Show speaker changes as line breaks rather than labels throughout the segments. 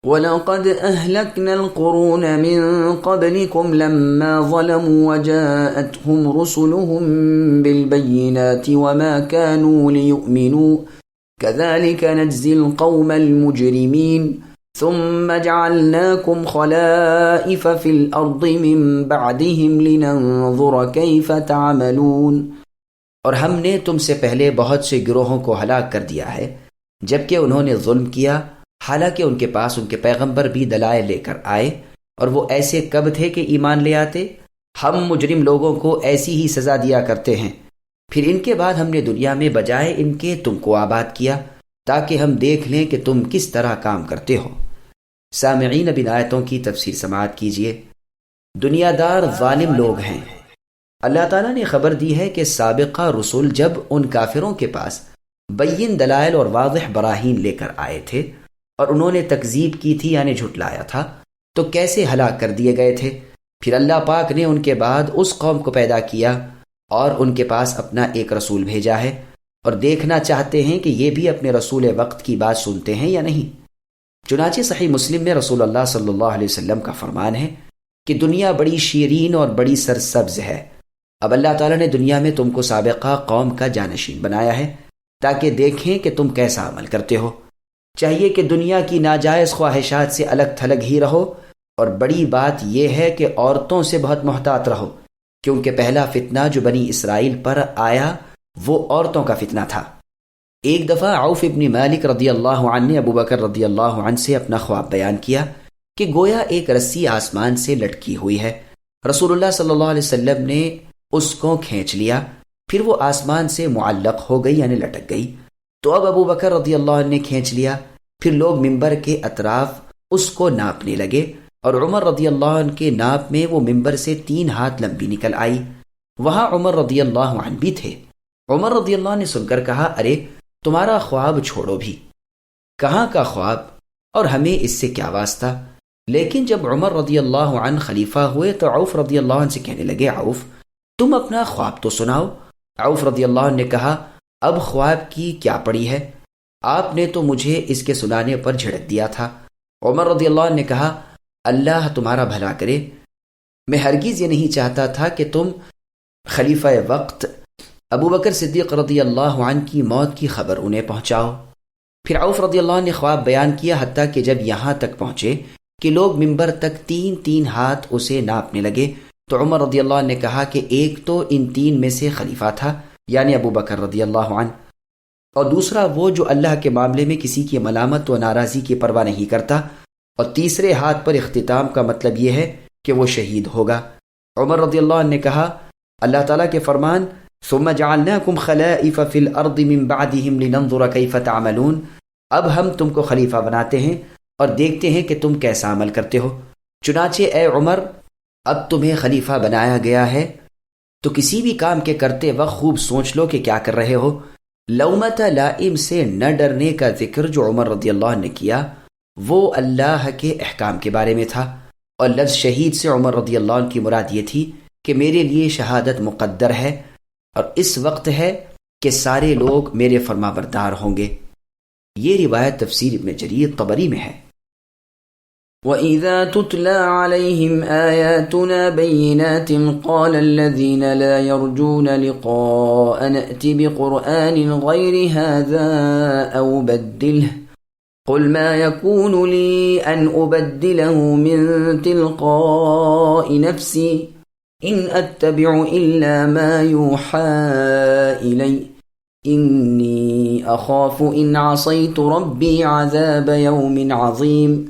وَلَقَدْ أَهْلَكْنَا الْقُرُونَ مِنْ قَبْلِكُمْ لَمَّا ظَلَمُوا وَجَاءَتْهُمْ رُسُلُهُم بِالْبَيِّنَاتِ وَمَا كَانُوا لِيُؤْمِنُوا كَذَلِكَ نَجْزِي الْقَوْمَ الْمُجْرِمِينَ ثُمَّ جَعَلْنَاكُمْ خَلَائِفَ فِي الْأَرْضِ مِنْ بَعْدِهِمْ لِنَنْظُرَ كَيْفَ تَعْمَلُونَ۔
اور ہم نے تم سے پہلے بہت سے گروہوں کو ہلاک کر دیا ہے جبکہ انہوں نے ظلم کیا، حالانکہ ان کے پاس ان کے پیغمبر بھی دلائل لے کر آئے، اور وہ ایسے کب تھے کہ ایمان لے آتے؟ ہم مجرم لوگوں کو ایسی ہی سزا دیا کرتے ہیں۔ پھر ان کے بعد ہم نے دنیا میں بجائے ان کے تم کو آباد کیا تاکہ ہم دیکھ لیں کہ تم کس طرح کام کرتے ہو۔ سامعین، اب ان آیتوں کی تفسیر سماعت کیجیے۔ دنیا دار ظالم لوگ ہیں۔ اللہ تعالیٰ نے خبر دی ہے کہ سابقہ رسول جب ان کافروں کے پاس بین دلائل اور واضح براہین لے کر آئے تھے اور انہوں نے تکذیب کی تھی یعنی جھٹلایا تھا تو کیسے ہلاک کر دیے گئے تھے۔ پھر اللہ پاک نے ان کے بعد اس قوم کو پیدا کیا اور ان کے پاس اپنا ایک رسول بھیجا ہے، اور دیکھنا چاہتے ہیں کہ یہ بھی اپنے رسول وقت کی بات سنتے ہیں یا نہیں۔ چنانچہ صحیح مسلم میں رسول اللہ صلی اللہ علیہ وسلم کا فرمان ہے کہ دنیا بڑی شیرین اور بڑی سرسبز ہے۔ اب اللہ تعالیٰ نے دنیا میں تم کو سابقہ قوم کا جانشین بنایا ہے تاکہ دیکھیں کہ تم کیسا عمل کرتے ہو۔ چاہیے کہ دنیا کی ناجائز خواہشات سے الگ تھلگ ہی رہو، اور بڑی بات یہ ہے کہ عورتوں سے بہت محتاط رہو، کیونکہ پہلا فتنہ جو بنی اسرائیل پر آیا وہ عورتوں کا فتنہ تھا۔ ایک دفعہ عوف ابن مالک رضی اللہ عنہ نے ابو بکر رضی اللہ عنہ سے اپنا خواب بیان کیا کہ گویا ایک رسی آسمان سے لٹکی ہوئی ہے۔ رسول اللہ صلی اللہ علیہ وسلم نے اس کو کھینچ لیا، پھر وہ آسمان سے معلق ہو گئی یعنی لٹک گئی۔ تو اب ابو بکر رضی اللہ عنہ نے کھینچ لیا، پھر لوگ ممبر کے اطراف اس کو ناپنے لگے، اور عمر رضی اللہ عنہ کے ناپ میں وہ ممبر سے 3 ہاتھ لمبی نکل آئی۔ وہاں عمر رضی اللہ عنہ بھی تھے۔ عمر رضی اللہ عنہ نے سن کر کہا، ارے تمہارا خواب چھوڑو بھی، کہاں کا خواب اور ہمیں اس سے کیا واسطہ؟ لیکن جب عمر رضی اللہ عنہ خلیفہ ہوئے تو عوف رضی اللہ عنہ سے کہنے لگے، عوف تم اپنا خواب تو سناؤ۔ عوف رضی اللہ عنہ نے کہا، اب خواب کی کیا پڑی ہے، آپ نے تو مجھے اس کے سنانے پر جھڑک دیا تھا۔ عمر رضی اللہ عنہ نے کہا، اللہ تمہارا بھلا کرے، میں ہرگز یہ نہیں چاہتا تھا کہ تم خلیفہ وقت ابو بکر صدیق رضی اللہ عنہ کی موت کی خبر انہیں پہنچاؤ۔ پھر عوف رضی اللہ عنہ نے خواب بیان کیا، حتیٰ کہ جب یہاں تک پہنچے کہ لوگ ممبر تک 3 ہاتھ اسے ناپنے لگے تو عمر رضی اللہ عنہ نے کہا کہ ایک تو ان 3 میں سے خلیفہ تھا یعنی ابو بکر رضی اللہ عنہ، اور دوسرا وہ جو اللہ کے معاملے میں کسی کی ملامت و ناراضی کی پرواہ نہیں کرتا، اور تیسرے ہاتھ پر اختتام کا مطلب یہ ہے کہ وہ شہید ہوگا۔ عمر رضی اللہ عنہ نے کہا، اللہ تعالیٰ کے فرمان ثم جعلناکم خلائف فی الارض من بعدہم لننظر کیف تعملون، اب ہم تم کو خلیفہ بناتے ہیں اور دیکھتے ہیں کہ تم کیسا عمل کرتے ہو۔ چنانچہ اے عمر، اب تمہیں خلیفہ بنایا گیا ہے تو کسی بھی کام کے کرتے وقت خوب سوچ لو کہ کیا کر رہے ہو۔ لومۃ لائم سے نہ ڈرنے کا ذکر جو عمر رضی اللہ عنہ نے کیا وہ اللہ کے احکام کے بارے میں تھا، اور لفظ شہید سے عمر رضی اللہ عنہ کی مراد یہ تھی کہ میرے لیے شہادت مقدر ہے، اور اس وقت ہے کہ سارے لوگ میرے فرما بردار ہوں گے۔ یہ روایت تفسیر ابن جریر طبری میں ہے۔
وَإِذَا تُتْلَى عَلَيْهِمْ آيَاتُنَا بَيِّنَاتٍ قَالَ الَّذِينَ لَا يَرْجُونَ لِقَاءَنَا ائْتِ بِقُرْآنٍ غَيْرِ هَذَا أَوْ بَدِّلْهُ قُلْ مَا يَكُونُ لِي أَنْ أُبَدِّلَهُ مِنْ تِلْقَاءِ نَفْسِي إِنْ أَتَّبِعُ إِلَّا مَا يُوحَى إِلَيَّ إِنِّي أَخَافُ إِنْ عَصَيْتُ رَبِّي عَذَابَ يَوْمٍ عَظِيمٍ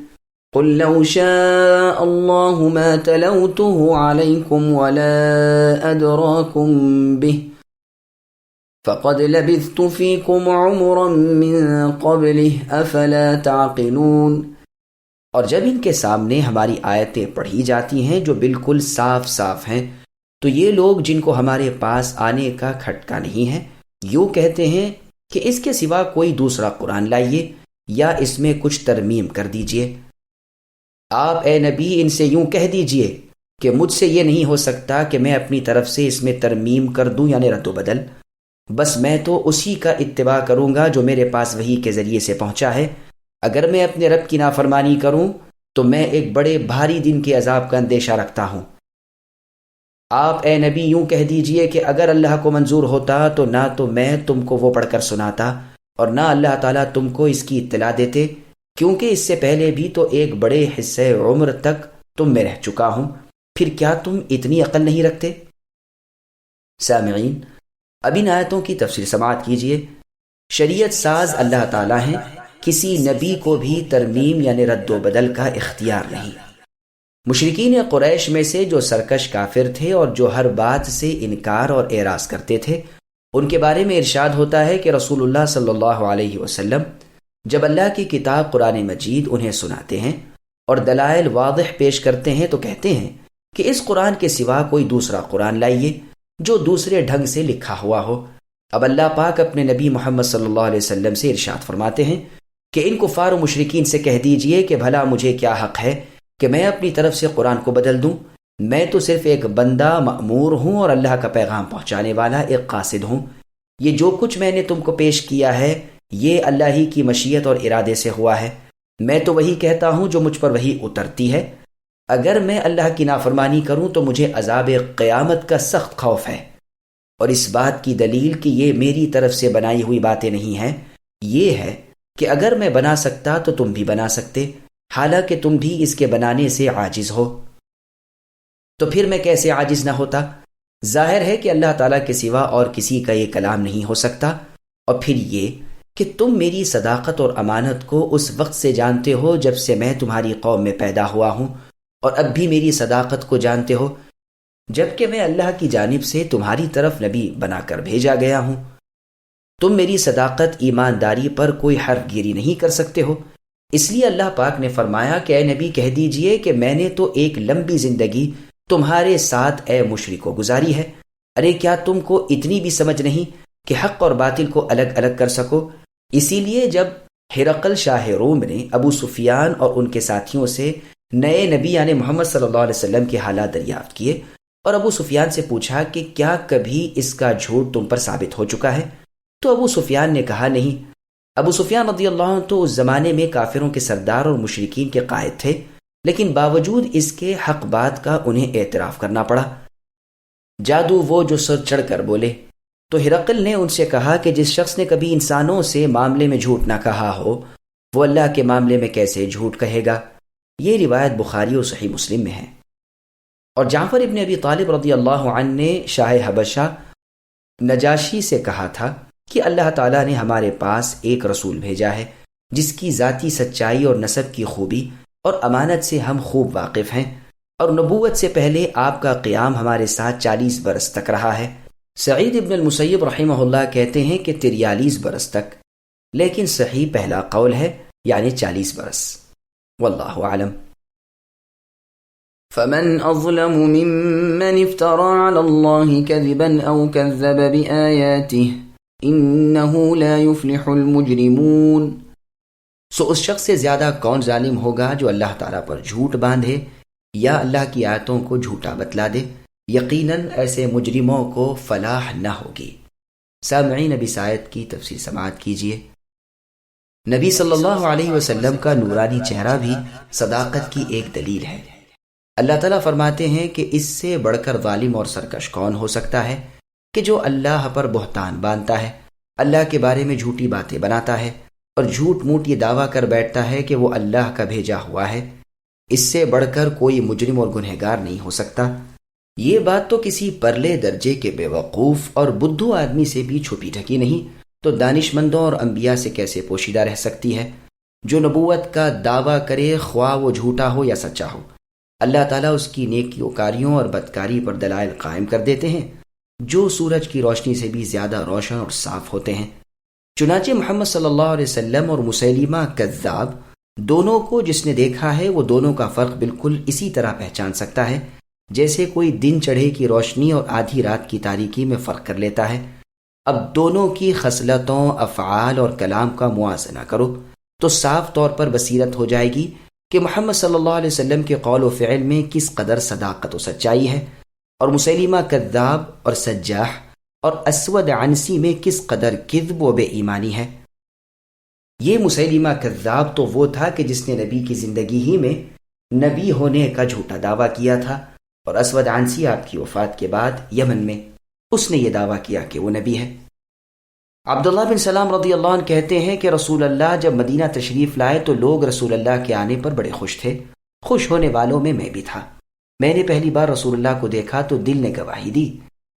قل لو شاء الله ما تلوته عليكم ولا أدراكم به فقد لبثت فيكم عمرا من قبله أفلا تعقلون۔
اور جب ان کے سامنے ہماری آیتیں پڑھی جاتی ہیں جو بالکل صاف صاف ہیں تو یہ لوگ جن کو ہمارے پاس آنے کا کھٹکا نہیں ہے یوں کہتے ہیں کہ اس کے سوا کوئی دوسرا قرآن لائیے یا اس میں کچھ ترمیم کر دیجئے۔ آپ اے نبی ان سے یوں کہہ دیجئے کہ مجھ سے یہ نہیں ہو سکتا کہ میں اپنی طرف سے اس میں ترمیم کر دوں یعنی رد و بدل، بس میں تو اسی کا اتباع کروں گا جو میرے پاس وحی کے ذریعے سے پہنچا ہے، اگر میں اپنے رب کی نافرمانی کروں تو میں ایک بڑے بھاری دن کے عذاب کا اندیشہ رکھتا ہوں۔ آپ اے نبی یوں کہہ دیجئے کہ اگر اللہ کو منظور ہوتا تو نہ تو میں تم کو وہ پڑھ کر سناتا اور نہ اللہ تعالیٰ تم کو اس کی اطلاع دیتے، کیونکہ اس سے پہلے بھی تو ایک بڑے حصے عمر تک تم میں رہ چکا ہوں، پھر کیا تم اتنی عقل نہیں رکھتے؟ سامعین، اب ان آیتوں کی تفسیر سماعت کیجئے۔ شریعت ساز اللہ تعالیٰ ہیں، کسی نبی کو بھی ترمیم یعنی رد و بدل کا اختیار نہیں۔ مشرکین قریش میں سے جو سرکش کافر تھے اور جو ہر بات سے انکار اور اعراض کرتے تھے، ان کے بارے میں ارشاد ہوتا ہے کہ رسول اللہ صلی اللہ علیہ وسلم جب اللہ کی کتاب قرآن مجید انہیں سناتے ہیں اور دلائل واضح پیش کرتے ہیں تو کہتے ہیں کہ اس قرآن کے سوا کوئی دوسرا قرآن لائیے جو دوسرے ڈھنگ سے لکھا ہوا ہو۔ اب اللہ پاک اپنے نبی محمد صلی اللہ علیہ وسلم سے ارشاد فرماتے ہیں کہ ان کفار و مشرکین سے کہہ دیجئے کہ بھلا مجھے کیا حق ہے کہ میں اپنی طرف سے قرآن کو بدل دوں؟ میں تو صرف ایک بندہ مأمور ہوں اور اللہ کا پیغام پہنچانے والا ایک قاصد ہوں۔ یہ جو کچھ میں نے تم کو پیش کیا ہے یہ اللہ ہی کی مشیت اور ارادے سے ہوا ہے۔ میں تو وہی کہتا ہوں جو مجھ پر وہی اترتی ہے۔ اگر میں اللہ کی نافرمانی کروں تو مجھے عذاب قیامت کا سخت خوف ہے، اور اس بات کی دلیل کہ یہ میری طرف سے بنائی ہوئی باتیں نہیں ہیں یہ ہے کہ اگر میں بنا سکتا تو تم بھی بنا سکتے، حالانکہ تم بھی اس کے بنانے سے عاجز ہو۔ تو پھر میں کیسے عاجز نہ ہوتا؟ ظاہر ہے کہ اللہ تعالیٰ کے سوا اور کسی کا یہ کلام نہیں ہو سکتا۔ اور پھر یہ کہ تم میری صداقت اور امانت کو اس وقت سے جانتے ہو جب سے میں تمہاری قوم میں پیدا ہوا ہوں، اور اب بھی میری صداقت کو جانتے ہو جبکہ میں اللہ کی جانب سے تمہاری طرف نبی بنا کر بھیجا گیا ہوں۔ تم میری صداقت ایمانداری پر کوئی حرف گیری نہیں کر سکتے ہو۔ اس لیے اللہ پاک نے فرمایا کہ اے نبی کہہ دیجئے کہ میں نے تو ایک لمبی زندگی تمہارے ساتھ اے مشرکو گزاری ہے۔ ارے کیا تم کو اتنی بھی سمجھ نہیں کہ حق اور باطل کو الگ الگ کر سکو؟ اسی لیے جب ہرقل شاہ روم نے ابو سفیان اور ان کے ساتھیوں سے نئے نبی یعنی محمد صلی اللہ علیہ وسلم کے حالات دریافت کیے اور ابو سفیان سے پوچھا کہ کیا کبھی اس کا جھوٹ تم پر ثابت ہو چکا ہے، تو ابو سفیان نے کہا نہیں۔ ابو سفیان رضی اللہ عنہ تو اس زمانے میں کافروں کے سردار اور مشرکین کے قائد تھے، لیکن باوجود اس کے حق بات کا انہیں اعتراف کرنا پڑا۔ جادو وہ جو سر چڑھ کر بولے۔ تو ہرقل نے ان سے کہا کہ جس شخص نے کبھی انسانوں سے معاملے میں جھوٹ نہ کہا ہو وہ اللہ کے معاملے میں کیسے جھوٹ کہے گا؟ یہ روایت بخاری اور صحیح مسلم میں ہے۔ اور جعفر ابن ابی طالب رضی اللہ عنہ نے شاہ حبشہ نجاشی سے کہا تھا کہ اللہ تعالیٰ نے ہمارے پاس ایک رسول بھیجا ہے جس کی ذاتی سچائی اور نسب کی خوبی اور امانت سے ہم خوب واقف ہیں، اور نبوت سے پہلے آپ کا قیام ہمارے ساتھ 40 برس تک رہا ہے۔ سعید ابن المسیب رحمہ اللہ کہتے ہیں کہ 43 برس تک، لیکن صحیح پہلا قول ہے یعنی 40 برس۔ واللہ اعلم۔
فمن أظلم ممن افترى على الله كذبا أو كذب بآياته إنه لا يفلح المجرمون۔
سو اس شخص سے زیادہ کون ظالم ہوگا جو اللہ تعالیٰ پر جھوٹ باندھے یا اللہ کی آیتوں کو جھوٹا بتلا دے؟ یقیناً ایسے مجرموں کو فلاح نہ ہوگی۔ سامعین، اب اس آیت کی تفسیر سماعت کیجیے۔ نبی صلی اللہ علیہ وسلم کا نورانی چہرہ بھی صداقت کی ایک دلیل ہے۔ اللہ تعالیٰ فرماتے ہیں کہ اس سے بڑھ کر ظالم اور سرکش کون ہو سکتا ہے کہ جو اللہ پر بہتان باندھتا ہے، اللہ کے بارے میں جھوٹی باتیں بناتا ہے اور جھوٹ موٹ یہ دعویٰ کر بیٹھتا ہے کہ وہ اللہ کا بھیجا ہوا ہے۔ اس سے بڑھ کر کوئی مجرم اور گنہگار نہیں ہو سکتا۔ یہ بات تو کسی پرلے درجے کے بے وقوف اور بدھو آدمی سے بھی چھپی ڈھکی نہیں، تو دانش مندوں اور انبیاء سے کیسے پوشیدہ رہ سکتی ہے؟ جو نبوت کا دعویٰ کرے خواہ وہ جھوٹا ہو یا سچا ہو، اللہ تعالیٰ اس کی نیکیوں کاریوں اور بدکاری پر دلائل قائم کر دیتے ہیں جو سورج کی روشنی سے بھی زیادہ روشن اور صاف ہوتے ہیں۔ چنانچہ محمد صلی اللہ علیہ وسلم اور مسیلمہ کذاب دونوں کو جس نے دیکھا ہے وہ دونوں کا فرق بالکل اسی طرح پہچان سکتا ہے جیسے کوئی دن چڑھے کی روشنی اور آدھی رات کی تاریکی میں فرق کر لیتا ہے۔ اب دونوں کی خصلتوں، افعال اور کلام کا موازنہ کرو تو صاف طور پر بصیرت ہو جائے گی کہ محمد صلی اللہ علیہ وسلم کے قول و فعل میں کس قدر صداقت و سچائی ہے، اور مسیلمہ کذاب اور سجاح اور اسود عنسی میں کس قدر کذب و بے ایمانی ہے۔ یہ مسیلمہ کذاب تو وہ تھا کہ جس نے نبی کی زندگی ہی میں نبی ہونے کا جھوٹا دعویٰ کیا تھا، اور اسود عنسی آپ کی وفات کے بعد یمن میں اس نے یہ دعویٰ کیا کہ وہ نبی ہے۔ عبداللہ بن سلام رضی اللہ عنہ کہتے ہیں کہ رسول اللہ جب مدینہ تشریف لائے تو لوگ رسول اللہ کے آنے پر بڑے خوش تھے، خوش ہونے والوں میں بھی تھا۔ میں نے پہلی بار رسول اللہ کو دیکھا تو دل نے گواہی دی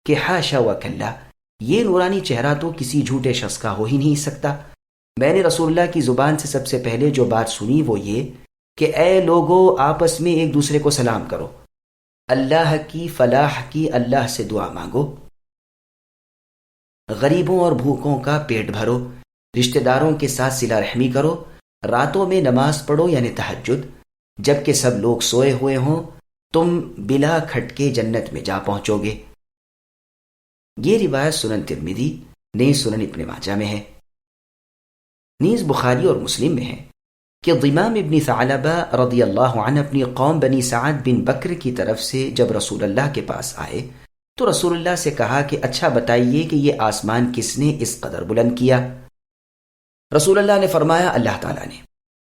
کہ حاشا و کلا، یہ نورانی چہرہ تو کسی جھوٹے شخص کا ہو ہی نہیں سکتا۔ میں نے رسول اللہ کی زبان سے سب سے پہلے جو بات سنی وہ یہ کہ اے لوگو، آپس میں ایک دوسرے کو سلام کرو، اللہ کی فلاح کی اللہ سے دعا مانگو، غریبوں اور بھوکوں کا پیٹ بھرو، رشتہ داروں کے ساتھ صلہ رحمی کرو، راتوں میں نماز پڑھو یعنی تہجد، جبکہ سب لوگ سوئے ہوئے ہوں، تم بلا کھٹکے جنت میں جا پہنچو گے۔ یہ روایت سنن ترمذی نیز سنن ابن ماجہ میں ہے، نیز بخاری اور مسلم میں ہے کہ ضمام ابن ثعلبہ رضی اللہ عنہ اپنی قوم بنی سعد بن بکر کی طرف سے جب رسول اللہ کے پاس آئے تو رسول اللہ سے کہا کہ اچھا بتائیے کہ یہ آسمان کس نے اس قدر بلند کیا؟ رسول اللہ نے فرمایا اللہ تعالیٰ نے۔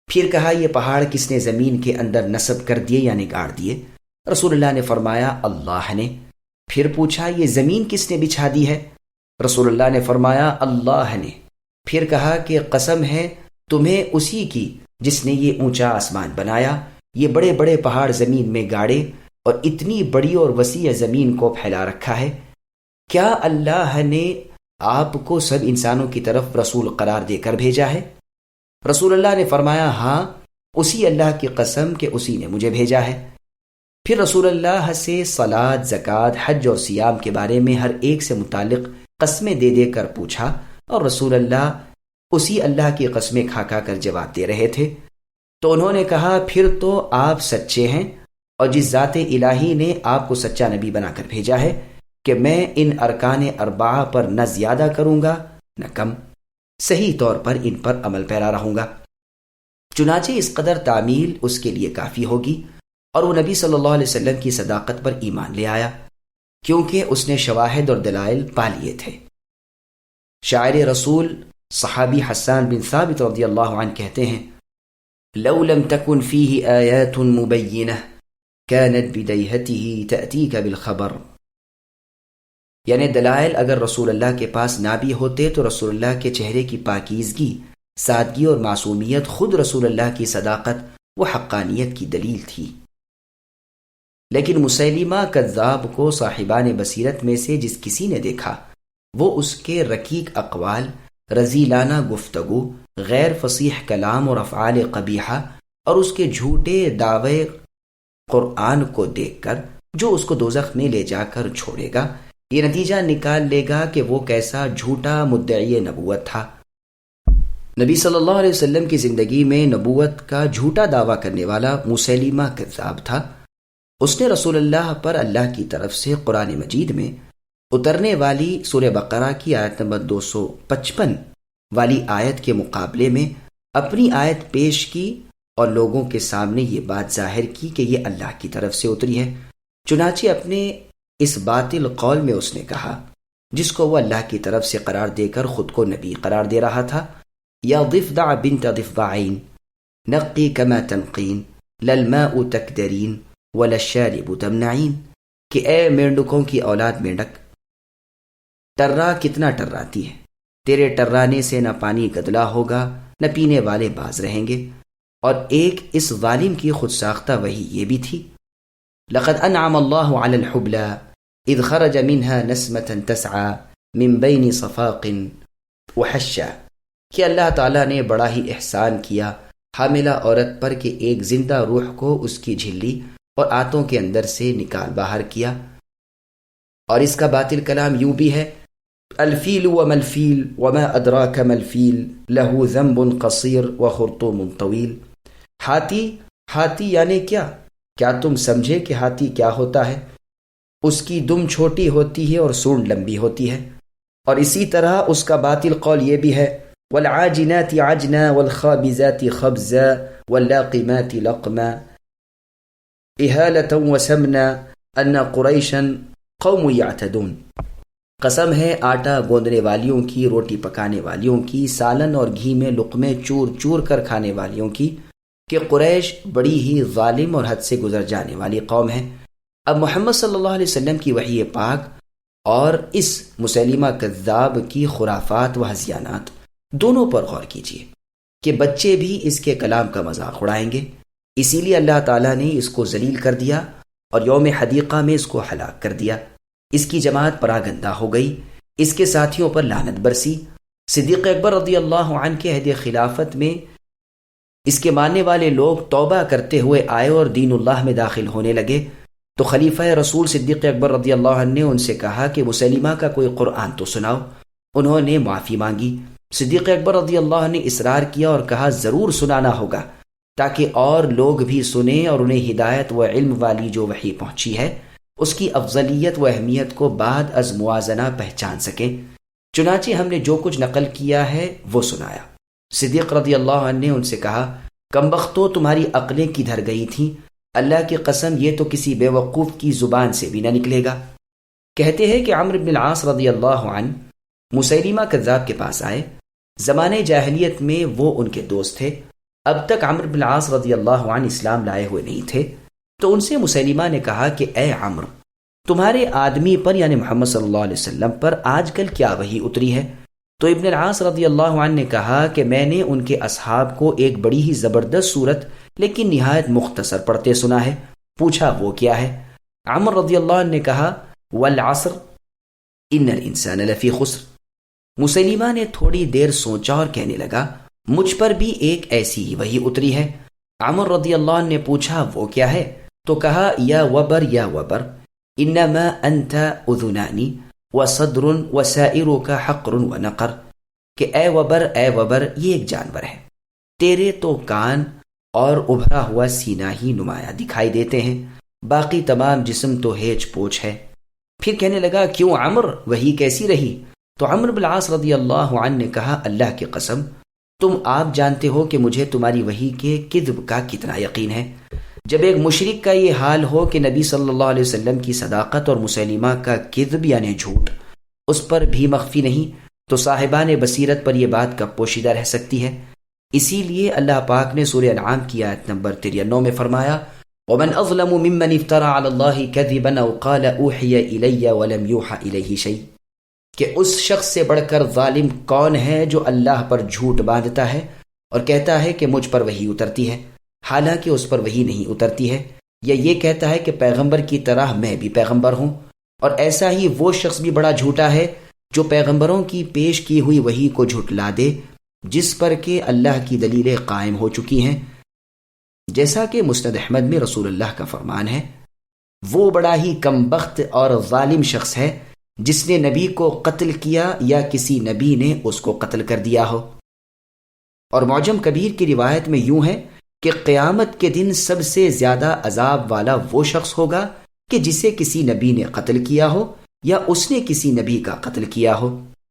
پھر کہا یہ پہاڑ کس نے زمین کے اندر نصب کر دیے یعنی گاڑ دیے؟ رسول اللہ نے فرمایا اللہ نے۔ پھر پوچھا یہ زمین کس نے بچھا دی ہے؟ رسول اللہ نے فرمایا اللہ نے۔ پھر کہا کہ قسم ہے تمہیں اسی کی جس نے یہ اونچا آسمان بنایا، یہ بڑے بڑے پہاڑ زمین میں گاڑے اور اتنی بڑی اور وسیع زمین کو پھیلا رکھا ہے۔ کیا اللہ نے آپ کو سب انسانوں کی طرف رسول قرار دے کر بھیجا ہے؟ رسول اللہ نے فرمایا ہاں، اسی اللہ کی قسم کہ اسی نے مجھے بھیجا ہے۔ پھر رسول اللہ سے صلاۃ، زکوٰۃ، حج اور صیام کے بارے میں ہر ایک سے متعلق قسمیں دے دے کر پوچھا، اور رسول اللہ اسی اللہ کی قسمیں کھا کھا کر جواب دے رہے تھے۔ تو انہوں نے کہا پھر تو آپ سچے ہیں، اور جس ذات الہی نے آپ کو سچا نبی بنا کر بھیجا ہے کہ میں ان ارکان اربعہ پر نہ زیادہ کروں گا نہ کم، صحیح طور پر ان پر عمل پیرا رہوں گا۔ چنانچہ اس قدر تعمیل اس کے لیے کافی ہوگی، اور وہ نبی صلی اللہ علیہ وسلم کی صداقت پر ایمان لے آیا، کیونکہ اس نے شواہد اور دلائل پا لیے تھے۔ شاعر رسول صحابی حسان بن ثابت رضی اللہ عنہ کہتے ہیں لو لم تكن فيه آیات مبینہ كانت بدیہته تأتیک بالخبر، یعنی دلائل اگر رسول اللہ کے پاس نہ بھی ہوتے تو رسول اللہ کے چہرے کی پاکیزگی، سادگی اور معصومیت خود رسول اللہ کی صداقت و حقانیت کی دلیل تھی۔ لیکن مسیلمہ کذاب کو صاحبان بصیرت میں سے جس کسی نے دیکھا، وہ اس کے رقیق اقوال، رذیلانہ گفتگو، غیر فصیح کلام اور افعال قبیحہ، اور اس کے جھوٹے دعوے قرآن کو دیکھ کر جو اس کو دوزخ میں لے جا کر چھوڑے گا، یہ نتیجہ نکال لے گا کہ وہ کیسا جھوٹا مدعی نبوت تھا۔ نبی صلی اللہ علیہ وسلم کی زندگی میں نبوت کا جھوٹا دعویٰ کرنے والا مسیلمہ کذاب تھا۔ اس نے رسول اللہ پر اللہ کی طرف سے قرآن مجید میں اترنے والی سورہ بقرہ کی آیت نمبر 255 والی آیت کے مقابلے میں اپنی آیت پیش کی اور لوگوں کے سامنے یہ بات ظاہر کی کہ یہ اللہ کی طرف سے اتری ہے۔ چنانچہ اپنے اس باطل قول میں اس نے کہا جس کو وہ اللہ کی طرف سے قرار دے کر خود کو نبی قرار دے رہا تھا، یا ضفدع بنت ضفدعین نقی کما تنقین للماء تکدرین وللشارب تمنعین، کہ اے مینڈکوں کی اولاد مینڈک، ٹرا کتنا ٹراتی ہے، تیرے ٹرانے سے نہ پانی گدلا ہوگا نہ پینے والے باز رہیں گے۔ اور ایک اس ظالم کی خود ساختہ وحی یہ بھی تھی لقد انعم اللہ علی الحبلی اذ خرج منها نسمة تسعى من بین صفاق وحشا، کہ اللہ تعالیٰ نے بڑا ہی احسان کیا حاملہ عورت پر کہ ایک زندہ روح کو اس کی جھلی اور آنتوں کے اندر سے نکال باہر کیا۔ اور اس کا باطل کلام یوں بھی ہے الفیل وما الفیل وما ادراک ما الفیل له ذنب قصیر وخرطوم طویل، ہاتھی یعنی کیا تم سمجھے کہ ہاتھی کیا ہوتا ہے؟ اس کی دم چھوٹی ہوتی ہے اور سونڈ لمبی ہوتی ہے۔ اور اسی طرح اس کا باطل قول یہ بھی ہے والعاجنات عجنا والخابزات خبزا واللاقمات لقما اہالة وسمنا ان قریشا قوم یعتدون، قسم ہے آٹا گوندنے والیوں کی، روٹی پکانے والیوں کی، سالن اور گھی میں لقمے چور چور کر کھانے والیوں کی، کہ قریش بڑی ہی ظالم اور حد سے گزر جانے والی قوم ہے۔ اب محمد صلی اللہ علیہ وسلم کی وحی پاک اور اس مسیلمہ کذاب کی خرافات و ہذیانات دونوں پر غور کیجیے کہ بچے بھی اس کے کلام کا مذاق اڑائیں گے، اسی لیے اللہ تعالیٰ نے اس کو ذلیل کر دیا اور یوم حدیقہ میں اس کو ہلاک کر دیا۔ اس کی جماعت پراگندہ ہو گئی، اس کے ساتھیوں پر لعنت برسی۔ صدیق اکبر رضی اللہ عنہ کے عہد خلافت میں اس کے ماننے والے لوگ توبہ کرتے ہوئے آئے اور دین اللہ میں داخل ہونے لگے، تو خلیفہ رسول صدیق اکبر رضی اللہ عنہ نے ان سے کہا کہ مسیلمہ کا کوئی قرآن تو سناؤ۔ انہوں نے معافی مانگی۔ صدیق اکبر رضی اللہ عنہ نے اصرار کیا اور کہا ضرور سنانا ہوگا تاکہ اور لوگ بھی سنیں اور انہیں ہدایت و علم والی جو وحی پہنچی ہے اس کی افضلیت و اہمیت کو بعد از موازنہ پہچان سکیں۔ چنانچہ ہم نے جو کچھ نقل کیا ہے وہ سنایا۔ صدیق رضی اللہ عنہ نے ان سے کہا کمبختو تمہاری عقلیں کدھر گئی تھیں؟ اللہ کی قسم یہ تو کسی بے وقوف کی زبان سے بھی نہ نکلے گا۔ کہتے ہیں کہ عمرو بن العاص رضی اللہ عنہ مسیلمہ کذاب کے پاس آئے۔ زمانے جاہلیت میں وہ ان کے دوست تھے، اب تک عمرو بن العاص رضی اللہ عنہ اسلام لائے ہوئے نہیں تھے، تو ان سے مسیلمہ نے کہا کہ اے عمرو، تمہارے آدمی پر یعنی محمد صلی اللہ علیہ وسلم پر آج کل کیا وحی اتری ہے؟ تو ابن العاص رضی اللہ عنہ نے کہا کہ میں نے ان کے اصحاب کو ایک بڑی ہی زبردست صورت لیکن نہایت مختصر پڑھتے سنا ہے۔ پوچھا وہ کیا ہے؟ عمر رضی اللہ عنہ نے کہا والعصر ان الانسان لفی خسر۔ مسیلمہ نے تھوڑی دیر سوچا اور کہنے لگا مجھ پر بھی ایک ایسی ہی وحی اتری ہے۔ عمر رضی اللہ عنہ نے پوچھا وہ کیا ہے؟ تو کہا یا وبر انما انت اذنانی وصدر وسائرک حقر ونقر، کہ اے وبر یہ ایک جانور ہے، تیرے تو کان اور ابھرا ہوا سینہ ہی نمایاں دکھائی دیتے ہیں، باقی تمام جسم تو ہیچ پوچھ ہے۔ پھر کہنے لگا کیوں عمر وحی کیسی رہی؟ تو عمرو بن العاص رضی اللہ عنہ نے کہا اللہ کی قسم تم آپ جانتے ہو کہ مجھے تمہاری وحی کے کذب کا کتنا یقین ہے۔ جب ایک مشرک کا یہ حال ہو کہ نبی صلی اللہ علیہ وسلم کی صداقت اور مسیلمہ کا کذب یعنی جھوٹ اس پر بھی مخفی نہیں، تو صاحبان بصیرت پر یہ بات کب پوشیدہ رہ سکتی ہے؟ اسی لیے اللہ پاک نے سورہ انعام کی آیت نمبر 93 میں فرمایا وَمَنْ أَظْلَمُ مِمَّنِ افْتَرَى عَلَى اللَّهِ كَذِبًا أَوْ قَالَ أُوحِيَ إِلَيَّ وَلَمْ يُوحَ إِلَيْهِ شَيْءٌ، کہ اس شخص سے بڑھ کر ظالم کون ہے جو اللہ پر جھوٹ باندھتا ہے اور کہتا ہے کہ مجھ پر وحی اترتی ہے حالانکہ اس پر وحی نہیں اترتی ہے، یا یہ کہتا ہے کہ پیغمبر کی طرح میں بھی پیغمبر ہوں۔ اور ایسا ہی وہ شخص بھی بڑا جھوٹا ہے جو پیغمبروں کی پیش کی ہوئی وحی کو جھٹلا دے جس پر کہ اللہ کی دلیلیں قائم ہو چکی ہیں، جیسا کہ مسند احمد میں رسول اللہ کا فرمان ہے وہ بڑا ہی کم بخت اور ظالم شخص ہے جس نے نبی کو قتل کیا یا کسی نبی نے اس کو قتل کر دیا ہو۔ اور معجم کبیر کی روایت میں یوں ہے کہ قیامت کے دن سب سے زیادہ عذاب والا وہ شخص ہوگا کہ جسے کسی نبی نے قتل کیا ہو یا اس نے کسی نبی کا قتل کیا ہو۔